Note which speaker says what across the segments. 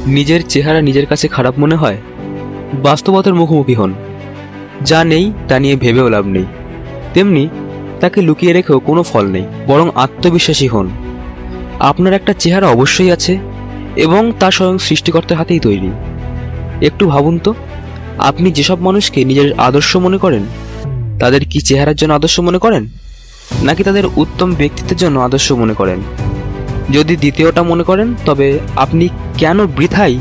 Speaker 1: নিজের চেহারা নিজের কাছে খারাপ মনে হয়, বাস্তবতার মুখোমুখি হন। যা নেই তা নিয়ে ভেবেও লাভ নেই। তেমনি তাকে লুকিয়ে রেখেও কোনো ফল নেই, বরং আত্মবিশ্বাসী হন। আপনার একটা চেহারা অবশ্যই আছে এবং তা স্বয়ং সৃষ্টিকর্তার হাতেই তৈরি। একটু ভাবুন তো, আপনি যেসব মানুষকে নিজের আদর্শ মনে করেন, তাদের কি চেহারার জন্য আদর্শ মনে করেন, নাকি তাদের উত্তম ব্যক্তিত্বের জন্য আদর্শ মনে করেন? যদি দ্বিতীয়টা মনে করেন, তবে আপনি কেন বৃথাই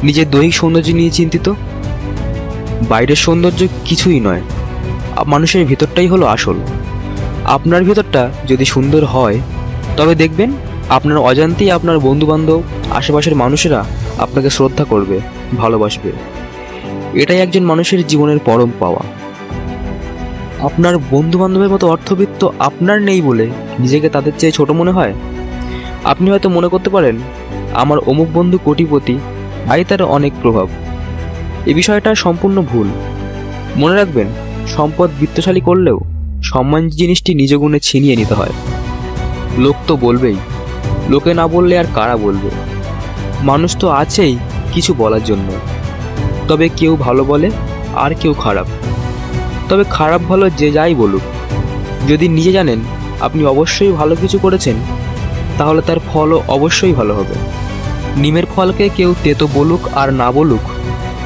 Speaker 1: নিজের দৈহিক সৌন্দর্য নিয়ে চিন্তিত? বাইরের সৌন্দর্য কিছুই নয়, মানুষের ভিতরটাই হলো আসল। আপনার ভিতরটা যদি সুন্দর হয়, তবে দেখবেন আপনার অজান্তেই আপনার বন্ধুবান্ধব, আশেপাশের মানুষেরা আপনাকে শ্রদ্ধা করবে, ভালোবাসবে। এটাই একজন মানুষের জীবনের পরম পাওয়া। আপনার বন্ধুবান্ধবের মতো অর্থবিত্ত আপনার নেই বলে নিজেকে তাদের চেয়ে ছোট মনে হয়। আপনি হয়তো মনে করতে পারেন, আমার অমুক বন্ধু কোটিপতি, তাই তার অনেক প্রভাব। এই বিষয়টা সম্পূর্ণ ভুল। মনে রাখবেন, সম্পদ বিত্তশালী করলেও সম্মান জিনিসটি নিজ গুণে ছিনিয়ে নিতে হয়। লোক তো বলবেই, লোকে না বললে আর কারা বলবে? মানুষ তো আছেই কিছু বলার জন্য, তবে কেউ ভালো বলে আর কেউ খারাপ। তবে খারাপ ভালো যে যাই বলুক, যদি নিজে জানেন আপনি অবশ্যই ভালো কিছু করেছেন, তাহলে তার ফলও অবশ্যই ভালো হবে। নিমের ফলকে কেউ তেতো বলুক আর না বলুক,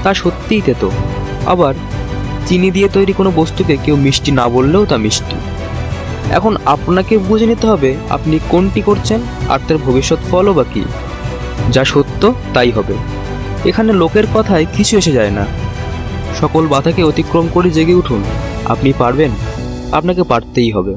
Speaker 1: তা সত্যিই তেতো। আবার চিনি দিয়ে তৈরি কোনো বস্তুকে কেউ মিষ্টি না বললেও তা মিষ্টি। এখন আপনাকে বুঝে নিতে হবে আপনি কোনটি করছেন আর তার ভবিষ্যৎ ফলও বা কী। যা সত্য তাই হবে। এখানে লোকের কথায় কিছু এসে যায় না। সকল বাধাকে অতিক্রম করে জেগে উঠুন। আপনি পারবেন, আপনাকে পারতেই হবে।